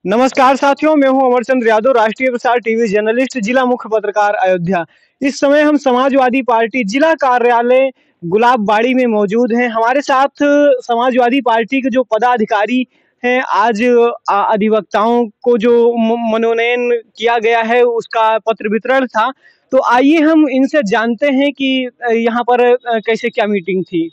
नमस्कार साथियों, मैं हूं अमरचंद यादव, राष्ट्रीय प्रसार टीवी जर्नलिस्ट, जिला मुख्य पत्रकार अयोध्या। इस समय हम समाजवादी पार्टी जिला कार्यालय गुलाबबाड़ी में मौजूद हैं। हमारे साथ समाजवादी पार्टी के जो पदाधिकारी हैं, आज अधिवक्ताओं को जो मनोनयन किया गया है उसका पत्र वितरण था। तो आइए हम इनसे जानते हैं कि यहाँ पर कैसे क्या मीटिंग थी।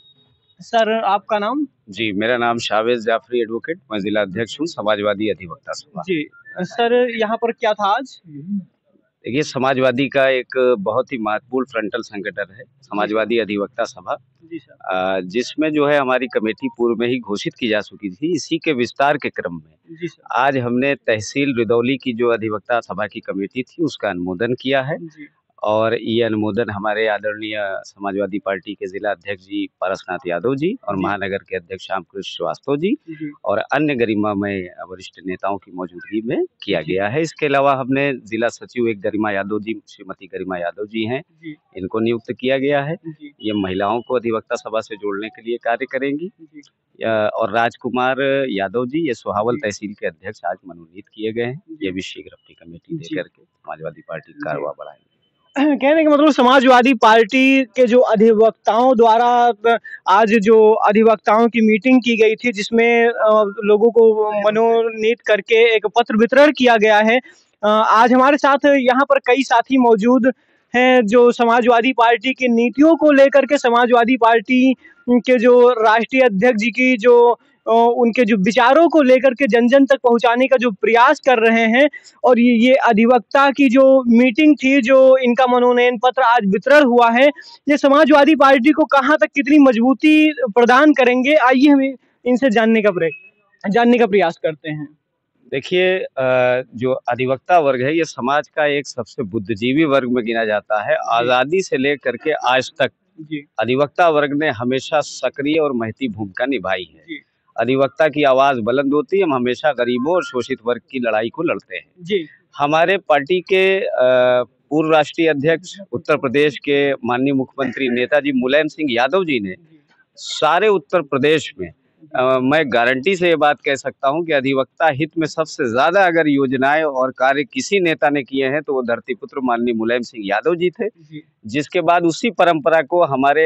सर, आपका नाम? जी, मेरा नाम शावेज़ जाफ़री एडवोकेट, मैं जिला अध्यक्ष हूँ समाजवादी अधिवक्ता सभा। जी। सर, यहाँ पर क्या था आज? देखिए, समाजवादी का एक बहुत ही महत्वपूर्ण फ्रंटल संगठन है, जी सर। समाजवादी अधिवक्ता सभा, जी सर। जिसमें जो है हमारी कमेटी पूर्व में ही घोषित की जा चुकी थी। इसी के विस्तार के क्रम में जी सर। आज हमने तहसील रुदौली की जो अधिवक्ता सभा की कमेटी थी, उसका अनुमोदन किया है। जी। और ये अनुमोदन हमारे आदरणीय समाजवादी पार्टी के जिला अध्यक्ष जी पारसनाथ यादव जी और जी। महानगर के अध्यक्ष श्यामकृष्ण श्रीवास्तव जी जी। और अन्य गरिमामय वरिष्ठ नेताओं की मौजूदगी में किया जी। गया है। इसके अलावा हमने जिला सचिव एक गरिमा यादव जी, श्रीमती गरिमा यादव जी हैं, जी। इनको नियुक्त किया गया है। जी। ये महिलाओं को अधिवक्ता सभा से जोड़ने के लिए कार्य करेंगी। जी। और राजकुमार यादव जी, ये सोहावल जी। तहसील के अध्यक्ष आज मनोनीत किए गए हैं। ये जी। भी शीघ्र अपनी कमेटी दे जी। करके समाजवादी पार्टी का जी। कारवा बढ़ाएंगे। कहने का मतलब समाजवादी पार्टी के जो अधिवक्ताओं द्वारा आज जो अधिवक्ताओं की मीटिंग की गई थी, जिसमें लोगों को मनोनीत करके एक पत्र वितरण किया गया है। आज हमारे साथ यहाँ पर कई साथी मौजूद हैं जो समाजवादी पार्टी की नीतियों को लेकर के, समाजवादी पार्टी के जो राष्ट्रीय अध्यक्ष जी की जो उनके जो विचारों को लेकर के जन-जन तक पहुँचाने का जो प्रयास कर रहे हैं। और ये अधिवक्ता की जो मीटिंग थी, जो इनका मनोनयन पत्र आज वितरण हुआ है, ये समाजवादी पार्टी को कहाँ तक कितनी मजबूती प्रदान करेंगे, आइए हम इनसे जानने का प्रयास करते हैं। देखिए, जो अधिवक्ता वर्ग है ये समाज का एक सबसे बुद्धिजीवी वर्ग में गिना जाता है। जी। आज़ादी से लेकर के आज तक जी। अधिवक्ता वर्ग ने हमेशा सक्रिय और महती भूमिका निभाई है। जी। जी। अधिवक्ता की आवाज़ बुलंद होती है, हम हमेशा गरीबों और शोषित वर्ग की लड़ाई को लड़ते हैं। जी। हमारे पार्टी के पूर्व राष्ट्रीय अध्यक्ष उत्तर प्रदेश के माननीय मुख्यमंत्री नेताजी मुलायम सिंह यादव जी ने सारे उत्तर प्रदेश में मैं गारंटी से ये बात कह सकता हूँ कि अधिवक्ता हित में सबसे ज़्यादा अगर योजनाएँ और कार्य किसी नेता ने किए हैं तो वो धरतीपुत्र माननीय मुलायम सिंह यादव जी थे। जी। जिसके बाद उसी परंपरा को हमारे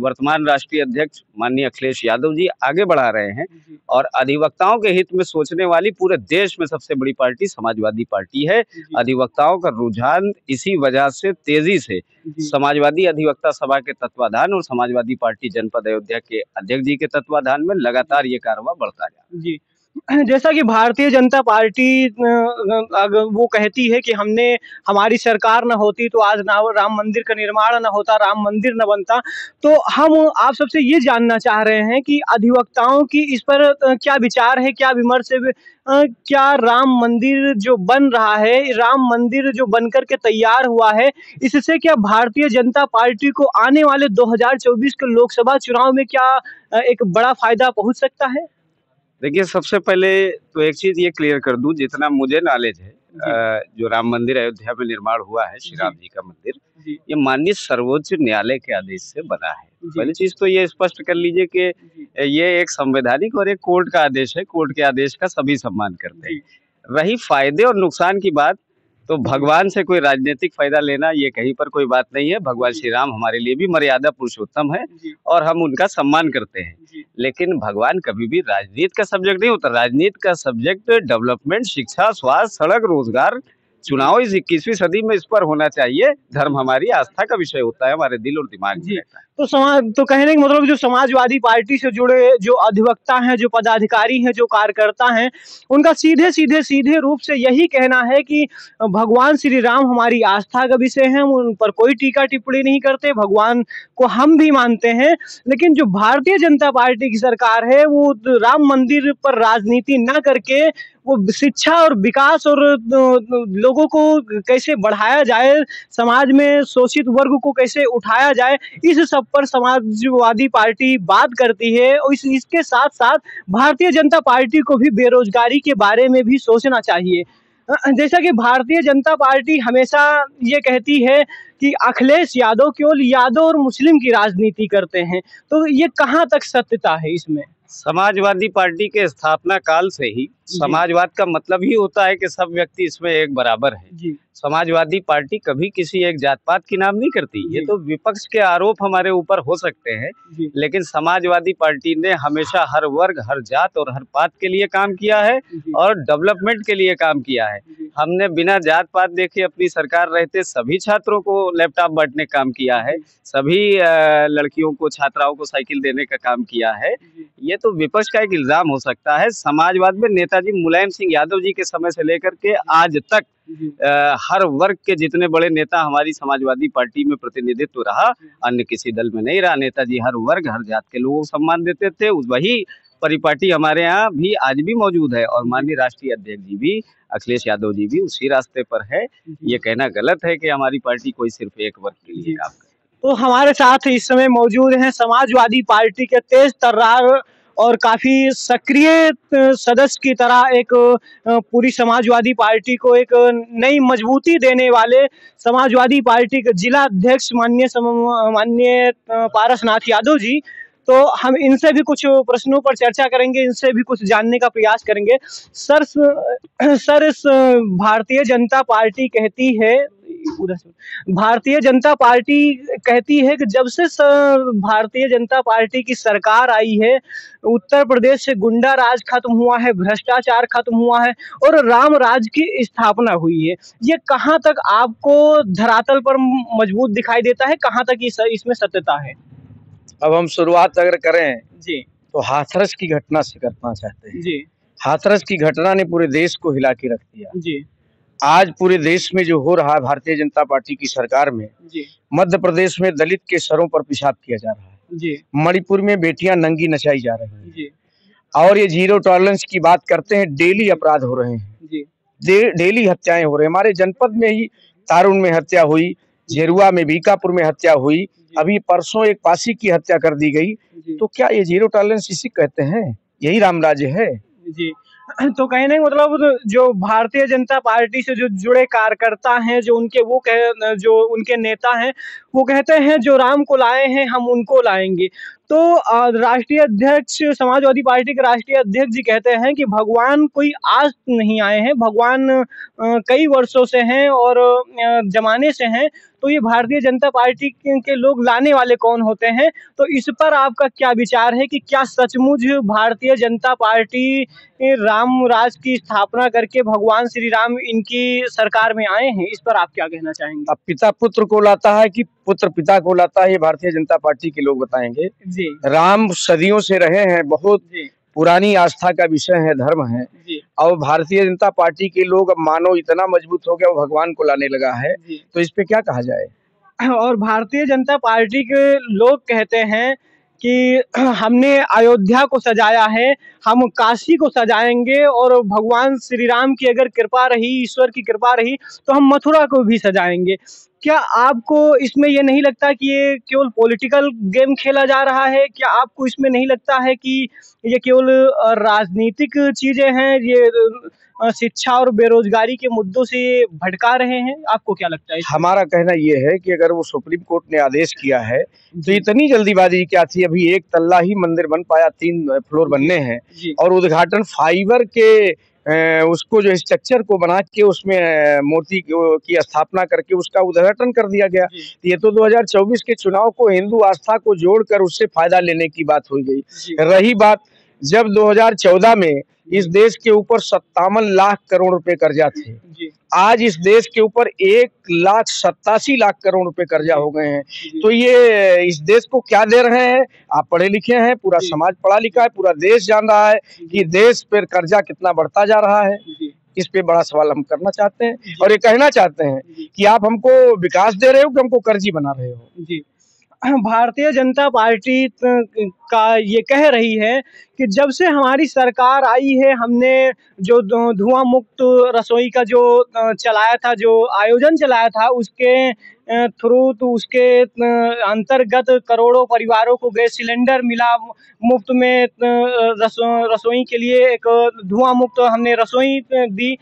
वर्तमान राष्ट्रीय अध्यक्ष माननीय अखिलेश यादव जी आगे बढ़ा रहे हैं। जी। और अधिवक्ताओं के हित में सोचने वाली पूरे देश में सबसे बड़ी पार्टी समाजवादी पार्टी है। जी। अधिवक्ताओं का रुझान इसी वजह से तेजी से जी। समाजवादी अधिवक्ता सभा के तत्वाधान और समाजवादी पार्टी जनपद अयोध्या के अध्यक्ष जी के तत्वाधान में लगातार ये कारवां बढ़ता जा रहा है। जी। जैसा कि भारतीय जनता पार्टी अगर वो कहती है कि हमारी सरकार ना होती तो आज ना राम मंदिर का निर्माण ना होता, राम मंदिर ना बनता। तो हम आप सबसे ये जानना चाह रहे हैं कि अधिवक्ताओं की इस पर क्या विचार है, क्या विमर्श है? क्या राम मंदिर जो बन रहा है, राम मंदिर जो बनकर के तैयार हुआ है, इससे क्या भारतीय जनता पार्टी को आने वाले 2024 के लोकसभा चुनाव में क्या एक बड़ा फ़ायदा पहुँच सकता है? देखिए, सबसे पहले तो एक चीज़ ये क्लियर कर दूँ, जितना मुझे नॉलेज है, जी। जो राम मंदिर अयोध्या में निर्माण हुआ है, श्री जी। राम जी का मंदिर, जी। ये माननीय सर्वोच्च न्यायालय के आदेश से बना है। जी। पहली चीज़ तो ये स्पष्ट कर लीजिए कि जी। ये एक संवैधानिक और एक कोर्ट का आदेश है, कोर्ट के आदेश का सभी सम्मान करते हैं। जी। रही फ़ायदे और नुकसान की बात, तो जी। भगवान से कोई राजनीतिक फ़ायदा लेना ये कहीं पर कोई बात नहीं है। भगवान जी। श्री राम हमारे लिए भी मर्यादा पुरुषोत्तम है जी। और हम उनका सम्मान करते हैं। जी। लेकिन भगवान कभी भी राजनीति का सब्जेक्ट नहीं होता। राजनीति का सब्जेक्ट डेवलपमेंट, शिक्षा, स्वास्थ्य, सड़क, रोजगार, जी। चुनाव इस 21वीं सदी में इस पर होना चाहिए। धर्म हमारी आस्था का विषय होता है, हमारे दिल और दिमाग में जी। रहता है। तो कहने का मतलब जो समाजवादी पार्टी से जुड़े जो अधिवक्ता हैं, जो पदाधिकारी हैं, जो कार्यकर्ता हैं, उनका सीधे रूप से यही कहना है कि भगवान श्री राम हमारी आस्था का विषय है, हम उन पर कोई टीका-टिप्पणी नहीं करते, भगवान को हम भी मानते हैं। लेकिन जो भारतीय जनता पार्टी की सरकार है, वो राम मंदिर पर राजनीति ना करके वो शिक्षा और विकास और लोगों को कैसे बढ़ाया जाए, समाज में शोषित वर्ग को कैसे उठाया जाए, इस सब पर समाजवादी पार्टी बात करती है। और इसके साथ-साथ भारतीय जनता पार्टी को भी बेरोजगारी के बारे में भी सोचना चाहिए। जैसा कि भारतीय जनता पार्टी हमेशा ये कहती है कि अखिलेश यादव केवल यादव और मुस्लिम की राजनीति करते हैं, तो ये कहाँ तक सत्यता है इसमें? समाजवादी पार्टी के स्थापना काल से ही समाजवाद का मतलब ही होता है कि सब व्यक्ति इसमें एक बराबर है। जी समाजवादी पार्टी कभी किसी एक जात पात की नाम नहीं करती। ये तो विपक्ष के आरोप हमारे ऊपर हो सकते हैं, जी लेकिन समाजवादी पार्टी ने हमेशा हर वर्ग, हर जात और हर पात के लिए काम किया है और डेवलपमेंट के लिए काम किया है। हमने बिना जात पात देखे अपनी सरकार रहते सभी छात्रों को लैपटॉप बांटने का काम किया है, सभी लड़कियों को, छात्राओं को साइकिल देने का काम किया है। ये तो विपक्ष का एक इल्जाम हो सकता है। समाजवाद में नेताजी मुलायम सिंह यादव जी के समय से लेकर के आज तक हर वर्ग के जितने बड़े नेता हमारी समाजवादी पार्टी में प्रतिनिधित्व रहा, अन्य किसी दल में नहीं रहा। नेताजी हर वर्ग, हर जात के लोगों को सम्मान देते थे। वही परिपाटी हमारे यहाँ भी आज भी मौजूद है और माननीय राष्ट्रीय अध्यक्ष जी भी, अखिलेश यादव जी भी उसी रास्ते पर है। ये कहना गलत है कि हमारी पार्टी कोई सिर्फ एक वर्ग के लिए काम करे। तो हमारे साथ इस समय मौजूद हैं समाजवादी पार्टी के तेज तर्रार और काफी सक्रिय सदस्य की तरह एक पूरी समाजवादी पार्टी को एक नई मजबूती देने वाले समाजवादी पार्टी के जिला अध्यक्ष माननीय पारसनाथ यादव जी। तो हम इनसे भी कुछ प्रश्नों पर चर्चा करेंगे, इनसे भी कुछ जानने का प्रयास करेंगे। सर इस भारतीय जनता पार्टी कहती है, भारतीय जनता पार्टी कहती है कि जब से भारतीय जनता पार्टी की सरकार आई है, उत्तर प्रदेश से गुंडा राज खत्म हुआ है, भ्रष्टाचार खत्म हुआ है और राम राज की स्थापना हुई है। ये कहाँ तक आपको धरातल पर मजबूत दिखाई देता है, कहाँ तक इसमें सत्यता है? अब हम शुरुआत अगर करें जी तो हाथरस की घटना से करना चाहते हैं। जी हाथरस की घटना ने पूरे देश को हिला के रख दिया। जी आज पूरे देश में जो हो रहा है भारतीय जनता पार्टी की सरकार में, जी मध्य प्रदेश में दलित के सरों पर पेशाब किया जा रहा है, जी मणिपुर में बेटियां नंगी नचाई जा रही हैं जी और ये जीरो टॉलरेंस की बात करते हैं। डेली अपराध हो रहे हैं, जी डेली हत्याएं हो रही हैं। हमारे जनपद में ही तारुण में हत्या हुई, झेरुआ में, बीकापुर में हत्या हुई, अभी परसों एक पासी की हत्या कर दी गई। तो क्या ये जीरो टॉलरेंस इसी कहते हैं? यही राम राज्य है? जी तो कहने का मतलब जो भारतीय जनता पार्टी से जो जुड़े कार्यकर्ता हैं, जो उनके नेता हैं, वो कहते हैं जो राम को लाए हैं हम उनको लाएंगे। तो राष्ट्रीय अध्यक्ष, समाजवादी पार्टी के राष्ट्रीय अध्यक्ष जी कहते हैं कि भगवान कोई आज नहीं आए हैं, भगवान कई वर्षों से हैं और जमाने से हैं। तो ये भारतीय जनता पार्टी के लोग लाने वाले कौन होते हैं? तो इस पर आपका क्या विचार है कि क्या सचमुच भारतीय जनता पार्टी राम राज की स्थापना करके भगवान श्री राम इनकी सरकार में आए हैं? इस पर आप क्या कहना चाहेंगे? अब पिता पुत्र को लाता है कि पुत्र पिता को लाता है, ये भारतीय जनता पार्टी के लोग बताएंगे। जी राम सदियों से रहे हैं, बहुत पुरानी आस्था का विषय है, धर्म है। और भारतीय जनता पार्टी के लोग अब मानो इतना मजबूत हो गया, वो भगवान को लाने लगा है। तो इस पे क्या कहा जाए? और भारतीय जनता पार्टी के लोग कहते हैं कि हमने अयोध्या को सजाया है, हम काशी को सजाएंगे और भगवान श्री राम की अगर कृपा रही, ईश्वर की कृपा रही, तो हम मथुरा को भी सजाएंगे। क्या आपको इसमें ये नहीं लगता कि ये केवल पॉलिटिकल गेम खेला जा रहा है? क्या आपको इसमें नहीं लगता है कि ये केवल राजनीतिक चीजें हैं, ये शिक्षा और बेरोजगारी के मुद्दों से भटका रहे हैं? आपको क्या लगता है? हमारा कहना ये है कि अगर वो सुप्रीम कोर्ट ने आदेश किया है तो इतनी जल्दीबाजी क्या थी? अभी एक तल्ला ही मंदिर बन पाया, 3 फ्लोर बनने हैं और उद्घाटन फाइबर के उसको जो स्ट्रक्चर को बना के उसमें मूर्ति की स्थापना करके उसका उद्घाटन कर दिया गया। ये तो 2024 के चुनाव को हिंदू आस्था को जोड़कर उससे फायदा लेने की बात हो गई। रही बात, जब 2014 में इस देश के ऊपर 57 लाख करोड़ रुपए कर्जा थे, आज इस देश के ऊपर 1,87,00,000 करोड़ रुपए कर्जा हो गए हैं। तो ये इस देश को क्या दे रहे हैं? आप पढ़े लिखे हैं, पूरा समाज पढ़ा लिखा है, पूरा देश जान रहा है कि देश पर कर्जा कितना बढ़ता जा रहा है। इस पे बड़ा सवाल हम करना चाहते हैं और ये कहना चाहते हैं कि आप हमको विकास दे रहे हो कि हमको कर्जी बना रहे हो? जी, भारतीय जनता पार्टी का ये कह रही है कि जब से हमारी सरकार आई है, हमने जो धुआं मुक्त रसोई का जो चलाया था, जो आयोजन चलाया था, उसके थ्रू, तो उसके अंतर्गत करोड़ों परिवारों को गैस सिलेंडर मिला मुफ्त में, रसोई के लिए एक धुआं मुक्त हमने रसोई दी।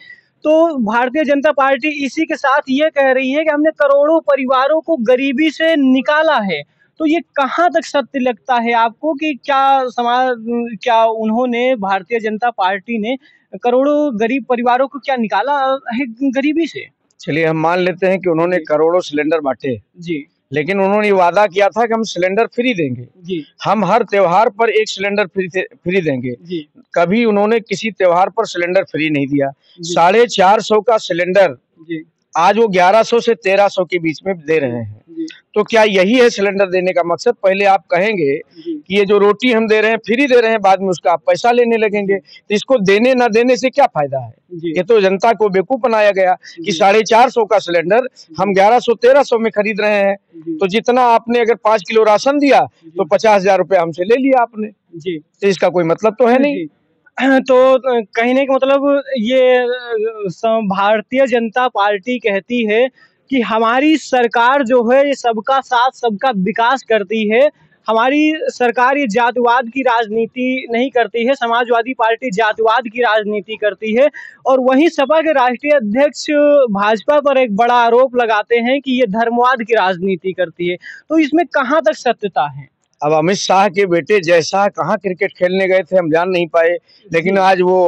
तो भारतीय जनता पार्टी इसी के साथ ये कह रही है कि हमने करोड़ों परिवारों को गरीबी से निकाला है। तो ये कहाँ तक सत्य लगता है आपको कि क्या उन्होंने भारतीय जनता पार्टी ने करोड़ों गरीब परिवारों को क्या निकाला है गरीबी से? चलिए हम मान लेते हैं कि उन्होंने जी। करोड़ों सिलेंडर बांटे, जी, लेकिन उन्होंने वादा किया था कि हम सिलेंडर फ्री देंगे। जी, हम हर त्योहार पर एक सिलेंडर फ्री देंगे। जी, कभी उन्होंने किसी त्योहार पर सिलेंडर फ्री नहीं दिया। जी, 450 का सिलेंडर जी, आज वो 1100 से 1300 के बीच में दे रहे हैं। जी, तो क्या यही है सिलेंडर देने का मकसद? पहले आप कहेंगे जी, कि ये जो रोटी हम दे रहे हैं, फ्री दे रहे हैं, बाद में उसका आप पैसा लेने लगेंगे। तो इसको देने ना देने से क्या फायदा है? जी, ये तो जनता को बेवकूफ बनाया गया कि जी, 450 का सिलेंडर हम 1100-1300 में खरीद रहे हैं। जी, तो जितना आपने अगर 5 किलो राशन दिया तो 50,000 रुपए हमसे ले लिया आपने। जी, तो इसका कोई मतलब तो है नहीं। जी। तो कहने का मतलब ये भारतीय जनता पार्टी कहती है कि हमारी सरकार जो है ये सबका साथ सबका विकास करती है। हमारी सरकार ये जातिवाद की राजनीति नहीं करती है, समाजवादी पार्टी जातिवाद की राजनीति करती है। और वहीं सपा के राष्ट्रीय अध्यक्ष भाजपा पर एक बड़ा आरोप लगाते हैं कि ये धर्मवाद की राजनीति करती है। तो इसमें कहाँ तक सत्यता है? अब अमित शाह के बेटे जय शाह कहाँ क्रिकेट खेलने गए थे हम जान नहीं पाए, लेकिन आज वो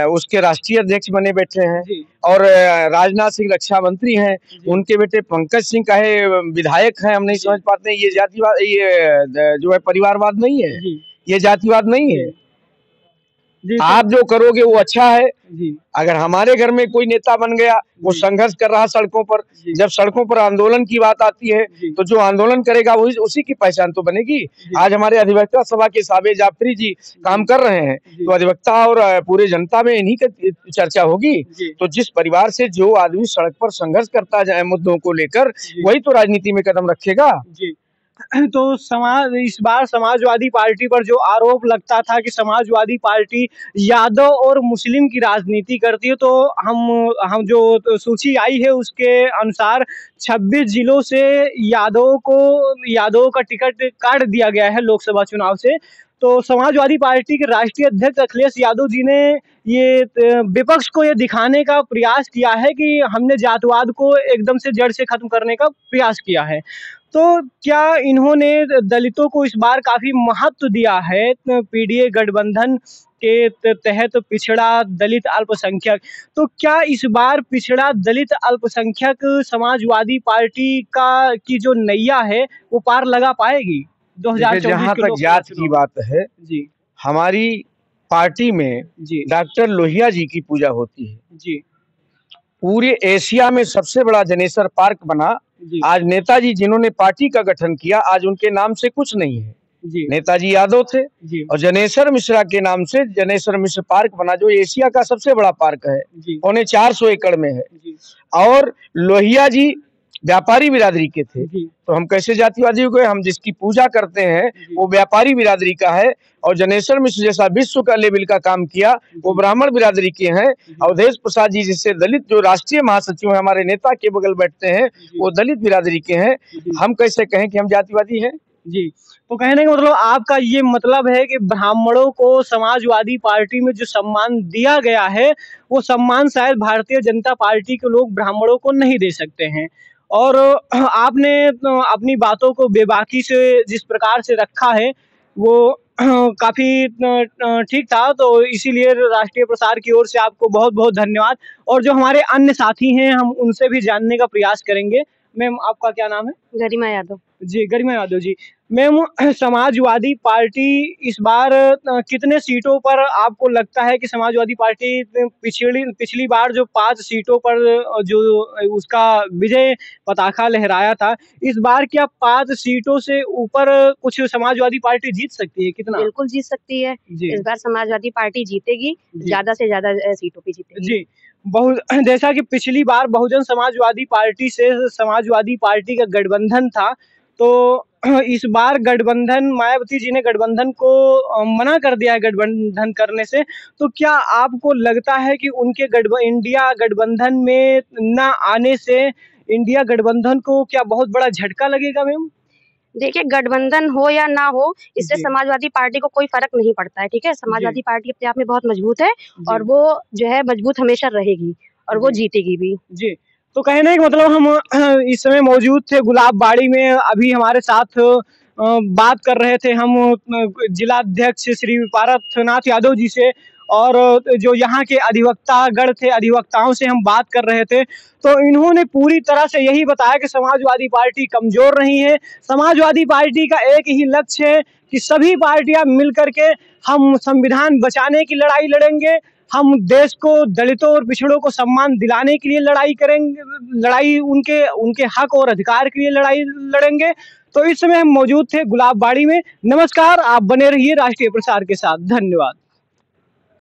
उसके राष्ट्रीय अध्यक्ष बने बैठे हैं। जी, और राजनाथ सिंह रक्षा मंत्री हैं, उनके बेटे पंकज सिंह का है विधायक हैं। हम नहीं समझ पाते हैं ये जातिवाद, ये जो है परिवारवाद नहीं है, जी, ये जातिवाद नहीं है। जी, तो आप जो करोगे वो अच्छा है। जी, अगर हमारे घर में कोई नेता बन गया, वो जी। संघर्ष कर रहा सड़कों पर, जी। जब सड़कों पर आंदोलन की बात आती है जी। तो जो आंदोलन करेगा वही उसी की पहचान तो बनेगी। जी। आज हमारे अधिवक्ता सभा के साबे जाफरी जी काम कर रहे हैं, जी। तो अधिवक्ता और पूरे जनता में इन्हीं की चर्चा होगी। जी। तो जिस परिवार से जो आदमी सड़क पर संघर्ष करता जाए मुद्दों को लेकर, जी। वही तो राजनीति में कदम रखेगा। जी। तो इस बार समाजवादी पार्टी पर जो आरोप लगता था कि समाजवादी पार्टी यादव और मुस्लिम की राजनीति करती है, तो हम जो तो सूची आई है उसके अनुसार 26 जिलों से यादवों का टिकट काट दिया गया है लोकसभा चुनाव से। तो समाजवादी पार्टी के राष्ट्रीय अध्यक्ष अखिलेश यादव जी ने विपक्ष को ये दिखाने का प्रयास किया है कि हमने जातिवाद को एकदम से जड़ से खत्म करने का प्रयास किया है। तो क्या इन्होंने दलितों को इस बार काफ़ी महत्व दिया है पीडीए गठबंधन के तहत पिछड़ा दलित अल्पसंख्यक। तो क्या इस बार पिछड़ा दलित अल्पसंख्यक समाजवादी पार्टी की जो नैया है वो पार लगा पाएगी? देखिए, 2024 जहाँ के तक लोकसभा जात की चुनाव? बात है, जी, हमारी पार्टी में जी, डॉक्टर लोहिया जी की पूजा होती है। जी, पूरे एशिया में सबसे बड़ा जनेश्वर पार्क बना। जी, आज नेताजी जिन्होंने पार्टी का गठन किया, आज उनके नाम से कुछ नहीं है। जी, नेताजी यादव थे जी, और जनेश्वर मिश्रा के नाम से जनेश्वर मिश्र पार्क बना, जो एशिया का सबसे बड़ा पार्क है, जी, 450 एकड़ में है। जी, और लोहिया जी व्यापारी बिरादरी के थे, जी, तो हम कैसे जातिवादी हो गए? हम जिसकी पूजा करते हैं वो व्यापारी बिरादरी का है। और जनेश्वर मिश्र जैसा विश्व का लेवल का काम किया, वो ब्राह्मण बिरादरी के हैं। अवधेश प्रसाद जी जिससे दलित जो राष्ट्रीय महासचिव हैं, हमारे नेता के बगल बैठते हैं, वो दलित बिरादरी के हैं। हम कैसे कहें कि हम जातिवादी हैं? जी। तो कहने का मतलब आपका ये मतलब है कि ब्राह्मणों को समाजवादी पार्टी में जो सम्मान दिया गया है, वो सम्मान शायद भारतीय जनता पार्टी के लोग ब्राह्मणों को नहीं दे सकते हैं। और आपने अपनी बातों को बेबाकी से जिस प्रकार से रखा है, वो काफ़ी ठीक था। तो इसीलिए राष्ट्रीय प्रसार की ओर से आपको बहुत-बहुत धन्यवाद। और जो हमारे अन्य साथी हैं, हम उनसे भी जानने का प्रयास करेंगे। मैम, आपका क्या नाम है? गरिमा यादव। जी, गरिमा यादव जी। मैम, समाजवादी पार्टी इस बार कितने सीटों पर आपको लगता है कि समाजवादी पार्टी पिछली बार जो 5 सीटों पर जो उसका विजय पताका लहराया था, इस बार क्या 5 सीटों से ऊपर कुछ समाजवादी पार्टी जीत सकती है? कितना? बिल्कुल जीत सकती है। जी। इस बार समाजवादी पार्टी जीतेगी, जी। ज़्यादा से ज़्यादा सीटों पे जीतेगी। जी। जैसा कि पिछली बार बहुजन समाजवादी पार्टी से समाजवादी पार्टी का गठबंधन था, तो इस बार गठबंधन मायावती जी ने गठबंधन को मना कर दिया है गठबंधन करने से। तो क्या आपको लगता है कि उनके इंडिया गठबंधन में ना आने से इंडिया गठबंधन को क्या बहुत बड़ा झटका लगेगा मैम? देखिए, गठबंधन हो या ना हो, इससे जी। समाजवादी पार्टी को कोई फ़र्क नहीं पड़ता है, ठीक है? समाजवादी पार्टी अपने आप में बहुत मजबूत है और वो जो है मजबूत हमेशा रहेगी और वो जी। जीतेगी भी। जी। तो कहने का मतलब हम इस समय मौजूद थे गुलाबबाड़ी में। अभी हमारे साथ बात कर रहे थे हम जिला अध्यक्ष श्री पारथनाथ यादव जी से, और जो यहाँ के अधिवक्तागण थे, अधिवक्ताओं से हम बात कर रहे थे। तो इन्होंने पूरी तरह से यही बताया कि समाजवादी पार्टी कमजोर नहीं है। समाजवादी पार्टी का एक ही लक्ष्य है कि सभी पार्टियां मिलकर के हम संविधान बचाने की लड़ाई लड़ेंगे, हम देश को दलितों और पिछड़ों को सम्मान दिलाने के लिए लड़ाई करेंगे, लड़ाई उनके उनके हक और अधिकार के लिए लड़ाई लड़ेंगे। तो इस समय हम मौजूद थे गुलाबबाड़ी में। नमस्कार, आप बने रहिए राष्ट्रीय प्रसार के साथ। धन्यवाद।